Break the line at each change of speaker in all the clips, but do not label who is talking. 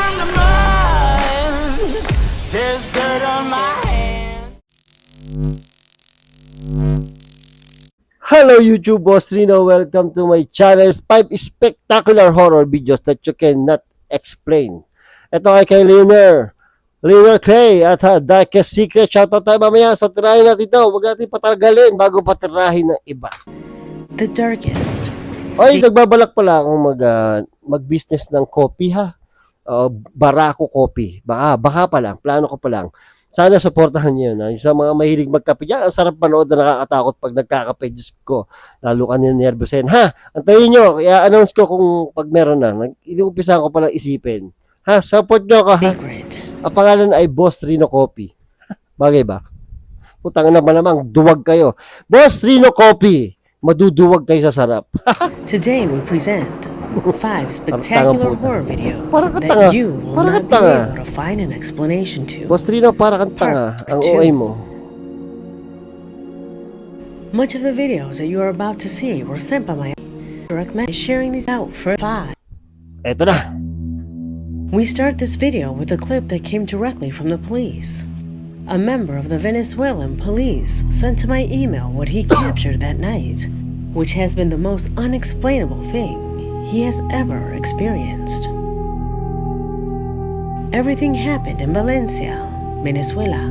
from the mud. There's dirt on my hands.
Hello YouTube, Boss Rino. Welcome to my channel's 5 spectacular horror videos that you cannot explain. Ito ay kay Leonard Clay at Darkest Secret. Shoutout tayo mamaya. So tirahin natin ito. Huwag natin patagalin bago patirahin ng iba.
The Darkest.
Oy, nagbabalak pala akong mag-business ng coffee ha. Barako Coffee. Baka pa lang. Plano ko pa lang. Sana supportahan niyo yun. Sa mga mahilig magkape dyan, ang sarap panood na nakakatakot pag nagkakape. Diyos ko, lalo ka nervousin. Ha? Antayin nyo. Kaya announce ko kung pag meron na. Inuumpisahan ko palang isipin. Ha? Support nyo ka ha? Ang pangalan ay Boss Rino Coffee. Bagay ba? Putang na malamang duwag kayo. Boss Rino Coffee. Maduduwag kayo sa sarap.
Today we present 5 spectacular horror videos
Parang
that you will
Parang
not be able to find an explanation to.
Boss Rino, para kang tanga. Ang OA mo.
Much of the videos that you are about to see were sent by my recommend sharing these out for 5.
Eto na.
We start this video with a clip that came directly from the police. A member of the Venezuelan police sent to my email what he captured that night, which has been the most unexplainable thing he has ever experienced. Everything happened in Valencia, Venezuela.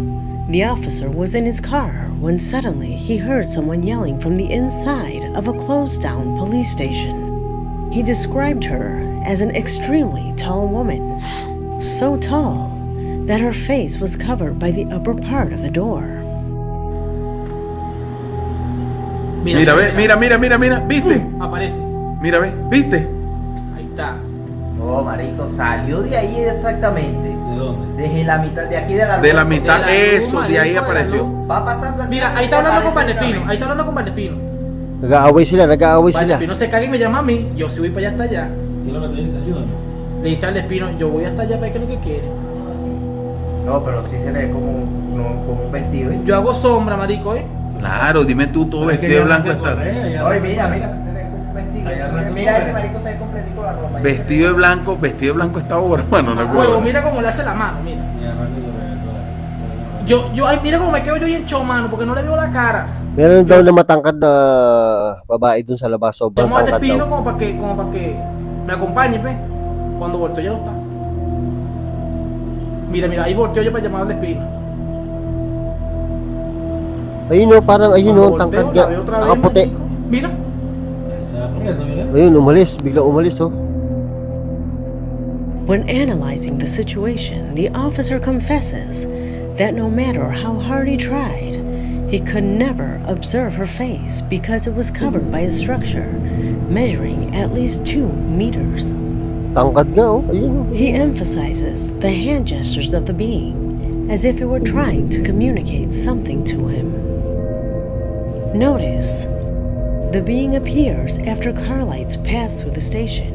The officer was in his car when suddenly he heard someone yelling from the inside of a closed-down police station. He described her as an extremely tall woman, so tall that her face was covered by the upper part of the door.
Mira, ve, mira, ¿viste?
Aparece.
Mira, ve, ¿viste?
Ahí está.
No, marico, salió de ahí exactamente.
¿De dónde?
Desde la mitad, de aquí de la
De la
luz.
mitad,
de la luz,
eso, de
marico,
ahí
de la
apareció.
luz.
Va pasando el
Mira, ahí está hablando con Vanespino. Ahí está hablando con Vanespino.
Nag-aaway sila.
Vanespino se caga y me llama a mí. Yo sí voy para allá hasta allá.
¿Qué es lo que te dice? Ayúdame.
Le dice al Espino, yo voy hasta allá para ver qué es lo que quiere.
No, pero sí se le ve como, como un vestido. ¿eh?
Yo hago sombra, marico,
Claro, dime tú, todo vestido de blanco está.
Oye, mira, que se le ve como un vestido.
Ahí arranca
Mira,
con
este
él.
marico se ve completico la ropa.
Vestido de blanco esta obra, mano, no
Huevo,
acuerdo.
mira cómo le hace la mano, mira. Ay, mira cómo me quedo yo ahí en show, mano, porque no le veo la cara.
Meron daw na matangkad na babae dun sa labas. Sobrang
Llamo al
tangkad
Espino
daw.
como para que me acompañe, pe. Cuando volteo ya no está. Mira, ahí volteo yo para llamar al Espino.
Ayun o, parang ayun o,
Cuando
tangkad
volteo,
nga.
la veo otra vez,
Nakaputi.
marico. Mira.
Ayun, bigla umalis oh.
When analyzing the situation, the officer confesses that no matter how hard he tried, he could never observe her face because it was covered by a structure measuring at least 2 meters.
Tangkad nga oh, ayun oh.
He emphasizes the hand gestures of the being as if it were trying to communicate something to him. Notice, the being appears after car lights pass through the station.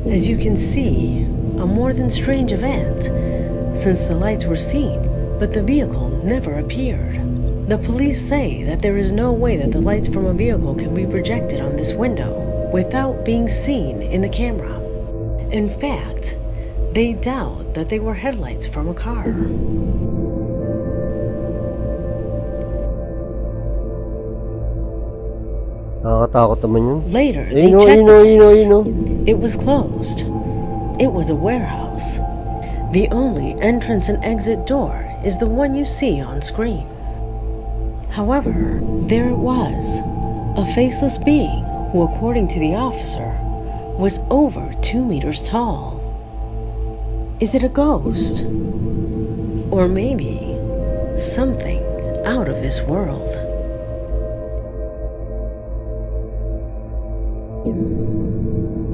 As you can see, a more than strange event, since the lights were seen, but the vehicle never appeared. The police say that there is no way that the lights from a vehicle can be projected on this window without being seen in the camera. In fact, they doubt that they were headlights from a car.
Nakakatakot naman yun.
Later, they
Ayun oh,
checked
ayun
the
oh, ayun oh,
lights.
ayun oh.
It was closed. It was a warehouse. The only entrance and exit door is the one you see on screen. However, there it was, a faceless being who, according to the officer, was over 2 meters tall. Is it a ghost? Or maybe something out of this world?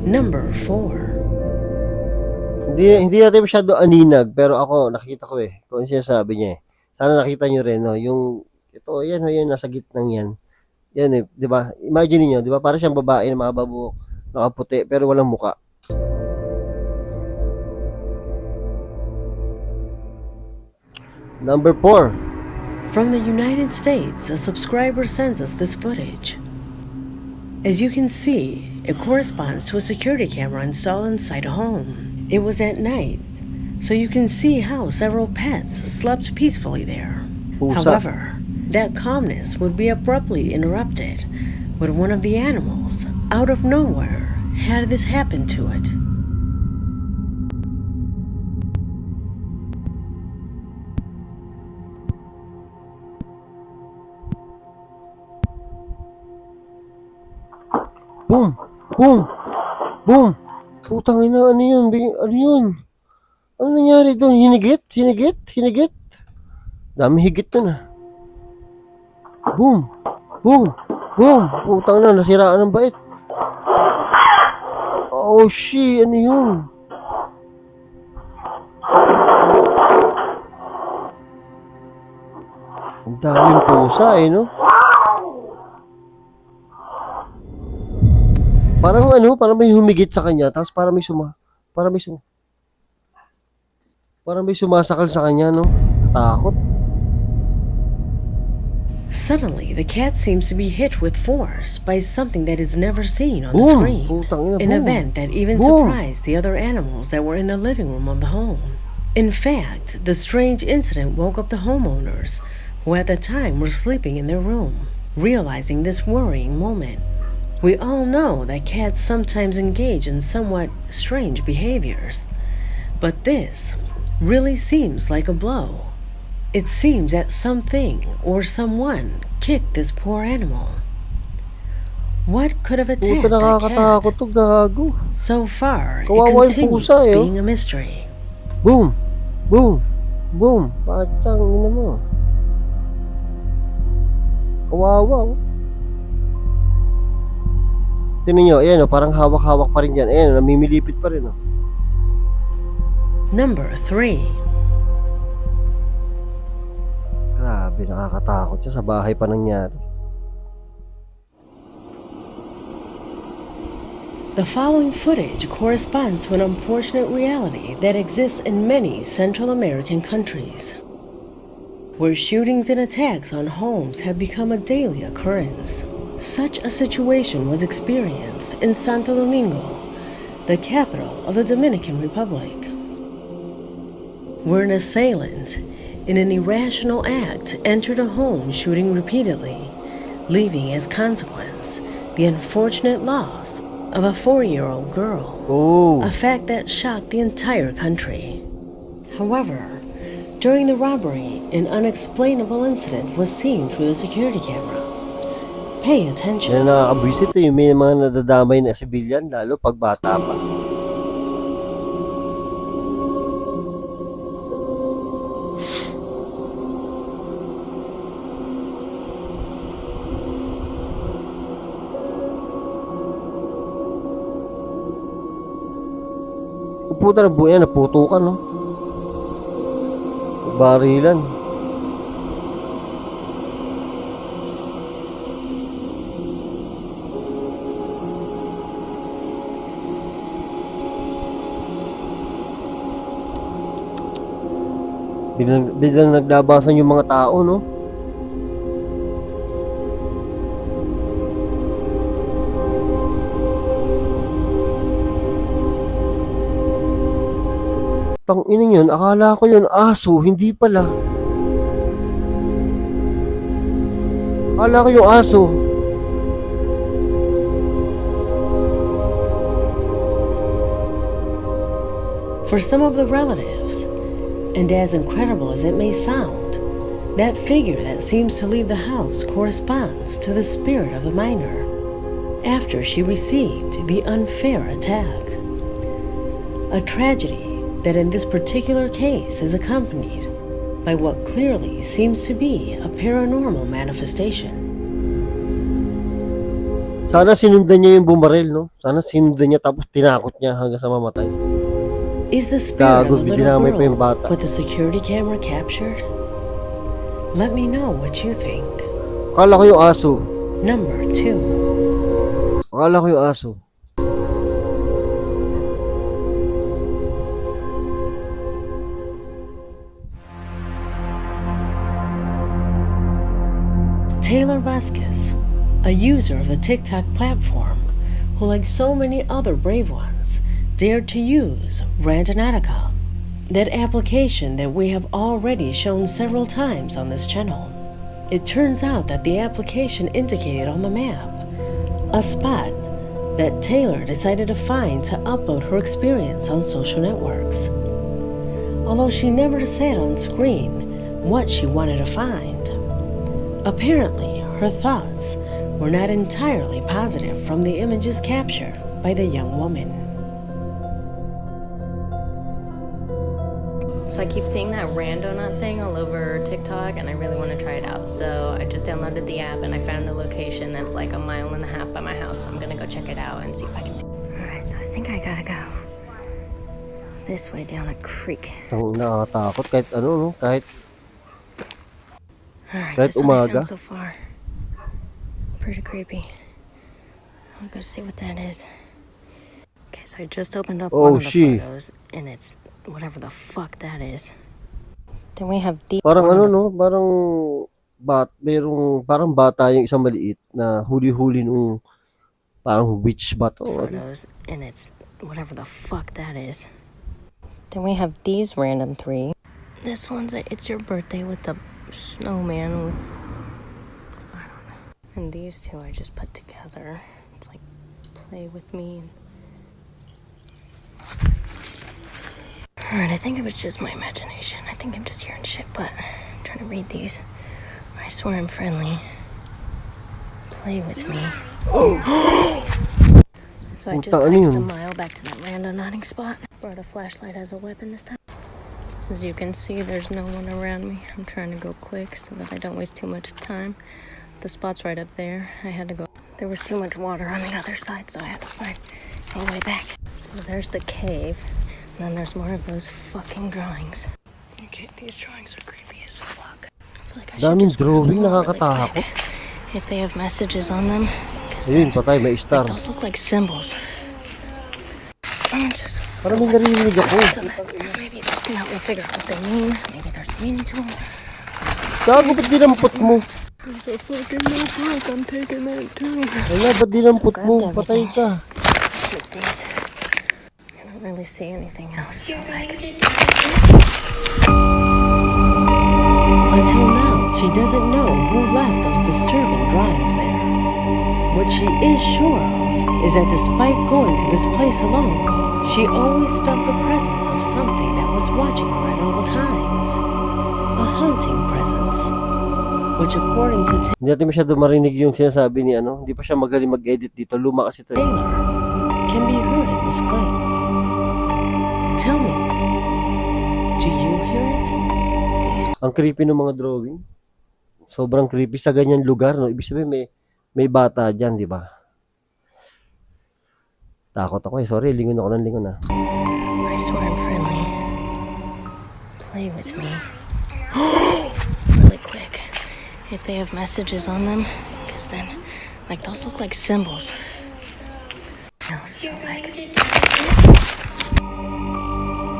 Number 4.
Hindi natin masyado aninag, pero ako, nakita ko kung ano sinasabi niya Sana nakita nyo rin, no, yung, ito, yan, nasa gitnang yan. Yan di ba? Imagine niyo, di ba? Para siyang babae na mahaba buhok, nakaputi, pero walang muka. Number 4.
From the United States, a subscriber sends us this footage. As you can see, it corresponds to a security camera installed inside a home. It was at night so you can see how several pets slept peacefully there.
Pusa.
However, that calmness would be abruptly interrupted when one of the animals, out of nowhere, had this happen to it.
Boom! Boom! Boom! Putang ina, ano yun? Ano yun? Ano nangyari doon? Hinigit? Hinigit? Hinigit? Dami higit na. Boom! Boom! Boom! Putang na, nasiraan ng bait. Oh, shit! Ano yun? Ang daming pusa no? Parang parang may humigit sa kanya, tapos parang may sumasakal sa kanya, no? Takot.
Suddenly, the cat seems to be hit with force by something that is never seen on the
Boom!
screen.
Putang ina,
An
boom!
event that even
Boom!
surprised the other animals that were in the living room of the home. In fact, the strange incident woke up the homeowners, who at the time were sleeping in their room, realizing this worrying moment. We all know that cats sometimes engage in somewhat strange behaviors, but this really seems like a blow. It seems that something or someone kicked this poor animal. What could have attacked
Puta,
that
nakakatakot
cat?
to, gago.
So far, it
Kawawa yung
continues
pusa, eh, oh.
being a mystery.
Boom! Boom! Boom! Patang ina mo. Kawawa, oh. Tingnan nyo, ayan, parang hawak-hawak pa rin dyan. Ayan, namimilipit pa rin.
Number 3.
Grabe, nakakatakot siya. Sa bahay pa nangyari.
The following footage corresponds to an unfortunate reality that exists in many Central American countries, where shootings and attacks on homes have become a daily occurrence. Such a situation was experienced in Santo Domingo, the capital of the Dominican Republic, where an assailant, in an irrational act, entered a home shooting repeatedly, leaving as consequence the unfortunate loss of a 4-year-old girl,
Oh!
a fact that shocked the entire country. However, during the robbery, an unexplainable incident was seen through the security camera. Pay attention.
Yan nakakabwisit yung may mga nadadamay na sibilyan, lalo pag bata pa. Puta na buhay, naputukan, no? Barilan. Biglang naglabasan yung mga tao, no? Tang ina yun, akala ko yun aso, hindi pala. Akala ko yung aso.
For some of the relatives, and as incredible as it may sound, that figure that seems to leave the house corresponds to the spirit of the minor after she received the unfair attack. A tragedy that in this particular case is accompanied by what clearly seems to be a paranormal manifestation.
Sana sinundan niya yung bumaril, no? Sana sinundan niya tapos tinakot niya hanggang sa mamatay.
Is the spirit
Gago,
of a
dinamay pa
little
yung bata.
girl what the security camera captured? Let me know what you think.
Akala ko yung aso.
Number 2.
Akala ko yung aso.
Taylor Vasquez, a user of the TikTok platform, who like so many other brave ones, dared to use Randonautica, That application that we have already shown several times on this channel. It turns out that the application indicated on the map a spot that Taylor decided to find to upload her experience on social networks. Although she never said on screen what she wanted to find. Apparently, her thoughts were not entirely positive from the images captured by the young woman.
So I keep seeing that Randonut thing all over TikTok and I really want to try it out. So I just downloaded the app and I found a location that's like 1.5 miles by my house. So I'm gonna go check it out and see if I can see. Alright, so I think I gotta go this way down a creek.
Ang nakakatakot kahit ano, no? Kahit
Alright,
Kahit
this one I
umaga.
found so far. Pretty creepy. I'll go see what that is. Okay, so I just opened up
Oh,
one of the
shit.
photos and it's whatever the fuck that is. Then we have the
parang
one of
ano,
the-
no? Merong parang bata yung isang maliit na huli-huli nung parang witch ba to? Ano?
photos and it's whatever the fuck that is. Then we have these random three. This one's it's your birthday with the snowman with I don't know. And these two I just put together. It's like play with me. Alright, I think it was just my imagination. I think I'm just hearing shit, but I'm trying to read these. I swear I'm friendly. Play with me. So I just
Puta, ano
hiked
yun?
a mile back to that random nodding spot. Brought a flashlight as a weapon this time. As you can see, there's no one around me. I'm trying to go quick so that I don't waste too much time. The spot's right up there. I had to go. There was too much water on the other side, so I had to find a way back. So there's the cave. And then there's more of those fucking drawings. Okay, these drawings are creepy as fuck. I feel like I should
Daming
just grab
drawing,
them all really
nakakatakot.
quick. If they have messages on them. 'Cause
Ayun,
then,
patay, may
like,
star.
those look like symbols. I'm just
Parang may narinig ako.
so that maybe this can help me figure out what they mean. Maybe there's meaning to them.
Gago, ba't dinampot mo?
There's a fucking notebook. I'm taking that too.
Wala, ba't dinampot mo? Patay ka.
Look at these. I don't really see anything else. So like,
Until now, she doesn't know who left those disturbing drawings there. What she is sure of is that despite going to this place alone, she always felt the presence of something that was watching her at all times. A haunting presence. Which according to
Hindi natin masyado marinig yung sinasabi ni ano. Hindi pa siya magaling mag-edit dito. Luma kasi ito.
Taylor, can be heard in this clip. Tell me, do you hear it?
Ang creepy ng mga drawing. Sobrang creepy sa ganyan lugar, no? Ibig sabihin may bata dyan, di ba? Takot ako eh. Sorry, lingon ako ng lingon ah.
I swear I'm friendly. Play with me. Really quick. If they have messages on them, because then, like, those look like symbols. No, so like,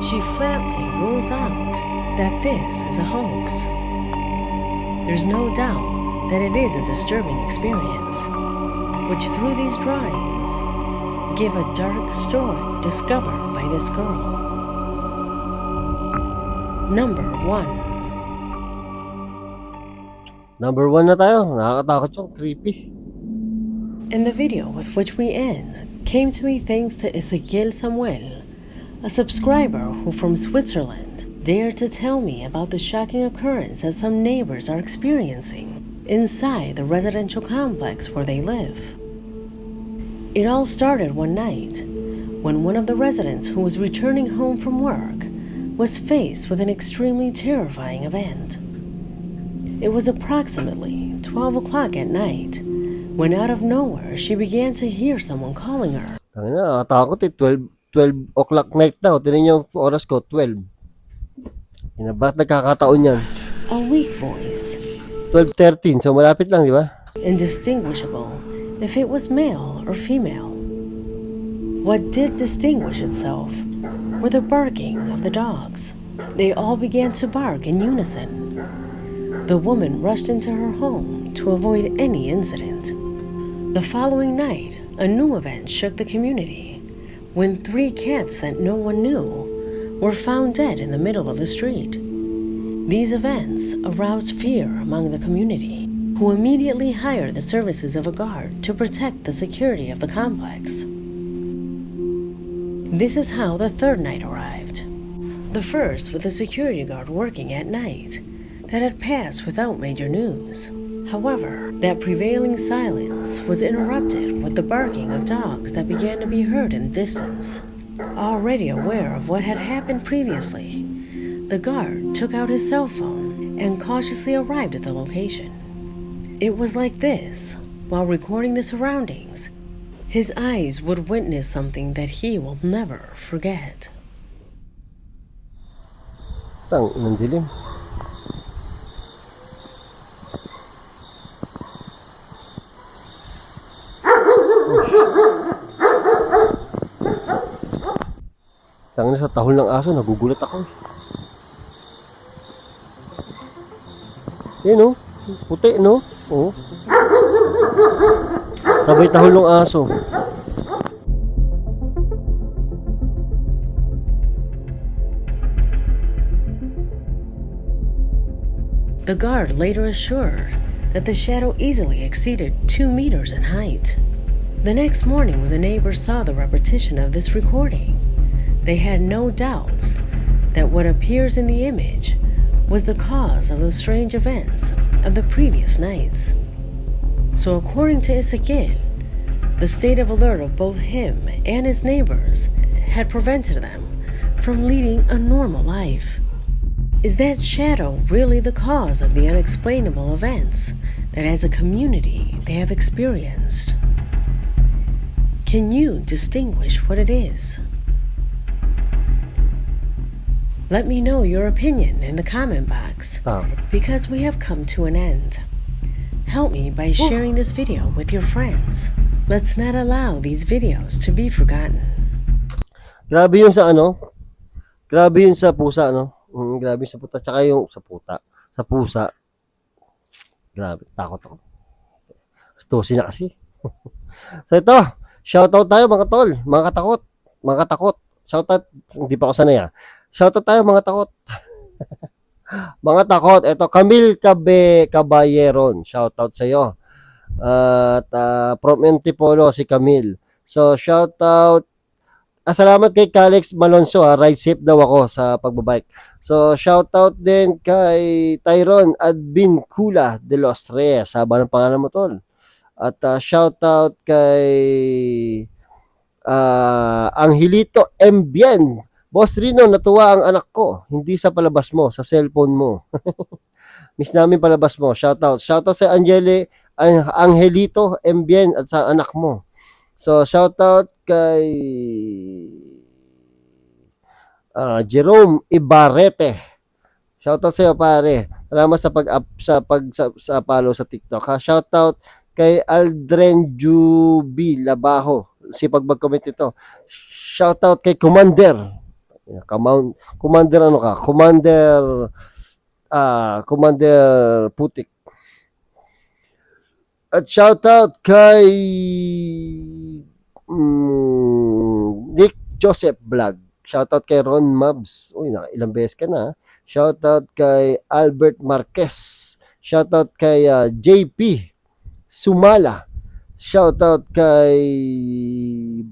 She flatly rules out that this is a hoax. There's no doubt that it is a disturbing experience, which through these drawings give a dark story discovered by this girl. Number 1.
Number 1 na tayo. Nakakatakot yung creepy.
And the video with which we end came to me thanks to Ezequiel Samuel, a subscriber who from Switzerland dared to tell me about the shocking occurrence that some neighbors are experiencing inside the residential complex where they live. It all started one night when one of the residents who was returning home from work was faced with an extremely terrifying event. It was approximately 12 o'clock at night when out of nowhere she began to hear someone calling her.
Ang ina, nakakatakot eh. 12 o'clock night daw. Tinan niyo yung oras ko, 12. Ina, bakit nagkakataon yan?
A weak voice,
12:13, so malapit lang, di ba?
indistinguishable if it was male or female. What did distinguish itself were the barking of the dogs. They all began to bark in unison. The woman rushed into her home to avoid any incident. The following night, a new event shook the community when 3 cats that no one knew were found dead in the middle of the street. These events aroused fear among the community, who immediately hired the services of a guard to protect the security of the complex. This is how the third night arrived. The first with a security guard working at night that had passed without major news. However, that prevailing silence was interrupted with the barking of dogs that began to be heard in the distance. Already aware of what had happened previously, the guard took out his cell phone and cautiously arrived at the location. It was like this: while recording the surroundings, his eyes would witness something that he will never forget.
Tang, ng dilim. Tang na sa tahol ng aso, nagugulat ako. Yan, no? Puti, no? Oh. Sabay tahol ng aso.
The guard later assured that the shadow easily exceeded 2 meters in height. The next morning, when the neighbors saw the repetition of this recording, they had no doubts that what appears in the image was the cause of the strange events of the previous nights. So according to Ezequiel, the state of alert of both him and his neighbors had prevented them from leading a normal life. Is that shadow really the cause of the unexplainable events that as a community they have experienced? Can you distinguish what it is? Let me know your opinion in the comment box, because we have come to an end. Help me by sharing this video with your friends. Let's not allow these videos to be forgotten.
Grabe yung sa ano? Grabe yung sa pusa, no? Grabe yung sa puta. Tsaka yung sa puta. Sa pusa. Grabe. Takot ako. Stusi na kasi. So ito. Shoutout tayo mga tol. Mga katakot. Mga katakot. Shoutout. Hindi pa ako sanay ah. Shoutout tayo mga takot. Mga takot. Ito. Camille Caballeron. Shoutout sa iyo. At from Antipolo si Camille. So shoutout. Salamat kay Calix Malonzo, ride safe daw ako sa pagbabike. So shoutout din kay Tyron Advincula de los Reyes, haba ng pangalan mo tol. At shoutout kay Angelito Mbien. Boss Rino, natuwa ang anak ko, hindi sa palabas mo, sa cellphone mo. Miss namin palabas mo. Shoutout sa Angelito Mbien at sa anak mo. So shoutout kay Jerome Ibarrete. Shoutout sa iyo pare. Salamat sa follow sa TikTok. Ha? Shoutout kay Aldren Jubi Labajo. Sipag mag-comment ito. Shoutout kay Commander. Commander ano ka? Commander Putik. At shoutout kay Nick Joseph Vlog. Shoutout kay Ron Mabs. Uy, ilang beses ka na. Shoutout kay Albert Marquez. Shoutout kay JP Sumala. Shoutout kay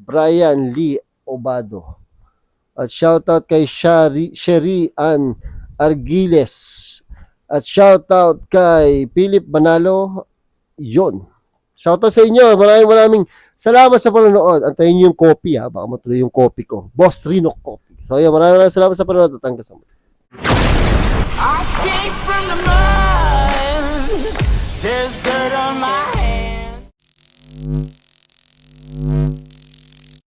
Brian Lee Obado. At shoutout kay Sherry Ann Argiles. At shoutout kay Philip Manalo. Yon. Shoutout sa inyo. Maraming salamat sa panonood. Antayin niyo yung copy ha. Baka matuloy yung copy ko. Boss Rino Copy. So yun, maraming salamat sa panonood. At hanggang sa muli.
I came from the mud.